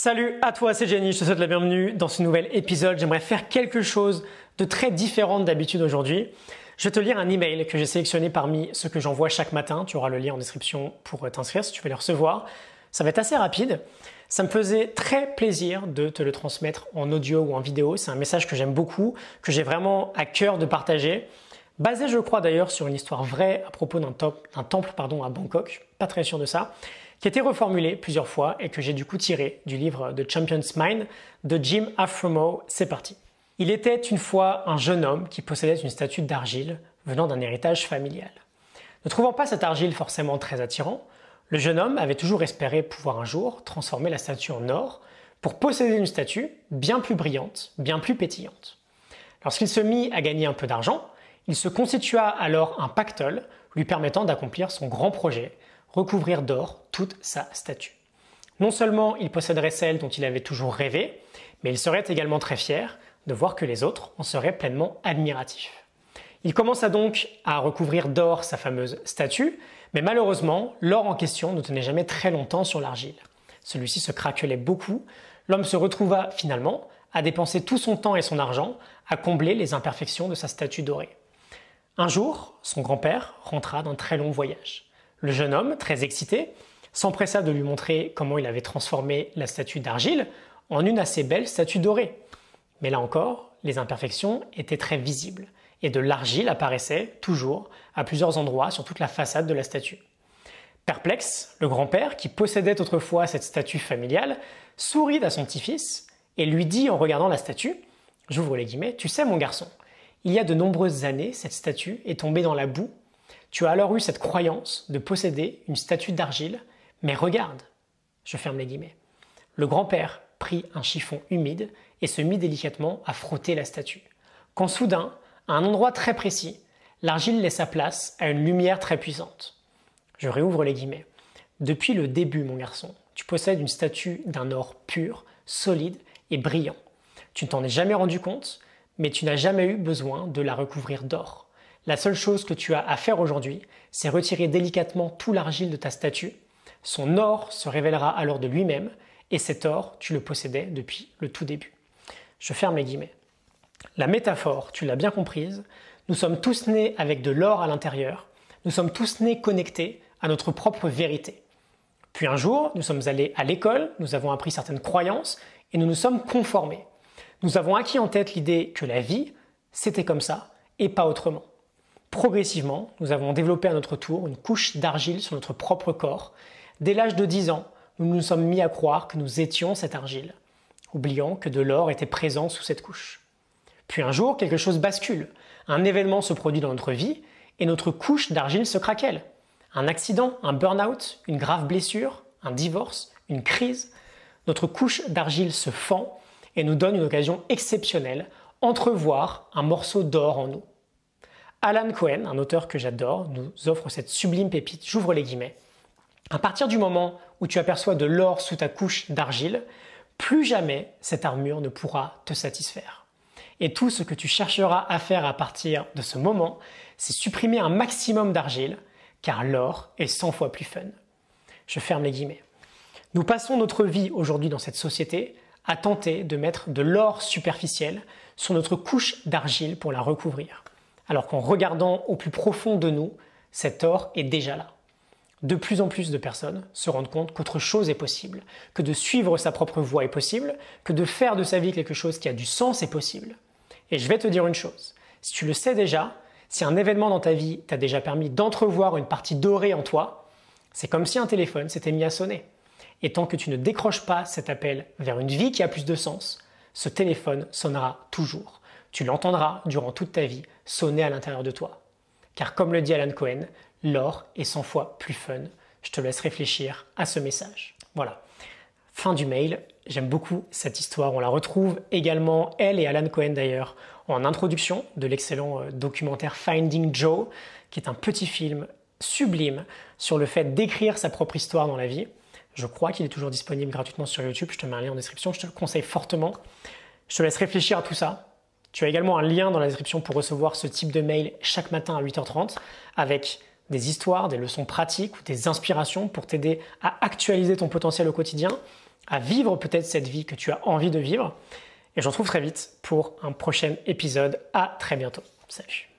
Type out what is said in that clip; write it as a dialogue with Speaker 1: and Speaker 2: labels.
Speaker 1: Salut à toi, c'est Jenny, je te souhaite la bienvenue dans ce nouvel épisode. J'aimerais faire quelque chose de très différent d'habitude aujourd'hui. Je vais te lire un email que j'ai sélectionné parmi ceux que j'envoie chaque matin. Tu auras le lien en description pour t'inscrire si tu veux les recevoir. Ça va être assez rapide. Ça me faisait très plaisir de te le transmettre en audio ou en vidéo. C'est un message que j'aime beaucoup, que j'ai vraiment à cœur de partager. Basé, je crois d'ailleurs, sur une histoire vraie à propos d'un temple à Bangkok. Pas très sûr de ça. Qui a été reformulé plusieurs fois et que j'ai du coup tiré du livre The Champion's Mind de Jim Afremow. C'est parti. Il était une fois un jeune homme qui possédait une statue d'argile venant d'un héritage familial. Ne trouvant pas cette argile forcément très attirant, le jeune homme avait toujours espéré pouvoir un jour transformer la statue en or pour posséder une statue bien plus brillante, bien plus pétillante. Lorsqu'il se mit à gagner un peu d'argent, il se constitua alors un pactole lui permettant d'accomplir son grand projet, recouvrir d'or toute sa statue. Non seulement il posséderait celle dont il avait toujours rêvé, mais il serait également très fier de voir que les autres en seraient pleinement admiratifs. Il commença donc à recouvrir d'or sa fameuse statue, mais malheureusement, l'or en question ne tenait jamais très longtemps sur l'argile. Celui-ci se craquelait beaucoup, l'homme se retrouva finalement à dépenser tout son temps et son argent à combler les imperfections de sa statue dorée. Un jour, son grand-père rentra d'un très long voyage. Le jeune homme, très excité, s'empressa de lui montrer comment il avait transformé la statue d'argile en une assez belle statue dorée. Mais là encore, les imperfections étaient très visibles et de l'argile apparaissait toujours à plusieurs endroits sur toute la façade de la statue. Perplexe, le grand-père, qui possédait autrefois cette statue familiale, sourit à son petit-fils et lui dit en regardant la statue, j'ouvre les guillemets, « Tu sais mon garçon, il y a de nombreuses années, cette statue est tombée dans la boue. Tu as alors eu cette croyance de posséder une statue d'argile, mais regarde, je ferme les guillemets. Le grand-père prit un chiffon humide et se mit délicatement à frotter la statue. Quand soudain, à un endroit très précis, l'argile laissa place à une lumière très puissante. Je réouvre les guillemets. Depuis le début, mon garçon, tu possèdes une statue d'un or pur, solide et brillant. Tu ne t'en es jamais rendu compte, mais tu n'as jamais eu besoin de la recouvrir d'or. La seule chose que tu as à faire aujourd'hui, c'est retirer délicatement tout l'argile de ta statue. Son or se révélera alors de lui-même, et cet or, tu le possédais depuis le tout début. Je ferme les guillemets. La métaphore, tu l'as bien comprise, nous sommes tous nés avec de l'or à l'intérieur, nous sommes tous nés connectés à notre propre vérité. Puis un jour, nous sommes allés à l'école, nous avons appris certaines croyances, et nous nous sommes conformés. Nous avons acquis en tête l'idée que la vie, c'était comme ça, et pas autrement. Progressivement, nous avons développé à notre tour une couche d'argile sur notre propre corps. Dès l'âge de 10 ans, nous nous sommes mis à croire que nous étions cette argile, oubliant que de l'or était présent sous cette couche. Puis un jour, quelque chose bascule. Un événement se produit dans notre vie et notre couche d'argile se craquelle. Un accident, un burn-out, une grave blessure, un divorce, une crise. Notre couche d'argile se fend et nous donne une occasion exceptionnelle, entrevoir un morceau d'or en nous. Alan Cohen, un auteur que j'adore, nous offre cette sublime pépite, j'ouvre les guillemets. À partir du moment où tu aperçois de l'or sous ta couche d'argile, plus jamais cette armure ne pourra te satisfaire. Et tout ce que tu chercheras à faire à partir de ce moment, c'est supprimer un maximum d'argile, car l'or est 100 fois plus fun. Je ferme les guillemets. Nous passons notre vie aujourd'hui dans cette société à tenter de mettre de l'or superficiel sur notre couche d'argile pour la recouvrir. Alors qu'en regardant au plus profond de nous, cet or est déjà là. De plus en plus de personnes se rendent compte qu'autre chose est possible, que de suivre sa propre voie est possible, que de faire de sa vie quelque chose qui a du sens est possible. Et je vais te dire une chose, si tu le sais déjà, si un événement dans ta vie t'a déjà permis d'entrevoir une partie dorée en toi, c'est comme si un téléphone s'était mis à sonner. Et tant que tu ne décroches pas cet appel vers une vie qui a plus de sens, ce téléphone sonnera toujours. Tu l'entendras durant toute ta vie sonner à l'intérieur de toi. Car comme le dit Alan Cohen, l'or est 100 fois plus fun. Je te laisse réfléchir à ce message. Voilà. Fin du mail. J'aime beaucoup cette histoire. On la retrouve également, elle et Alan Cohen d'ailleurs, en introduction de l'excellent documentaire Finding Joe, qui est un petit film sublime sur le fait d'écrire sa propre histoire dans la vie. Je crois qu'il est toujours disponible gratuitement sur YouTube. Je te mets un lien en description. Je te le conseille fortement. Je te laisse réfléchir à tout ça. Tu as également un lien dans la description pour recevoir ce type de mail chaque matin à 8h30 avec des histoires, des leçons pratiques ou des inspirations pour t'aider à actualiser ton potentiel au quotidien. à vivre peut-être cette vie que tu as envie de vivre. Et je te retrouve très vite pour un prochain épisode. À très bientôt. Salut.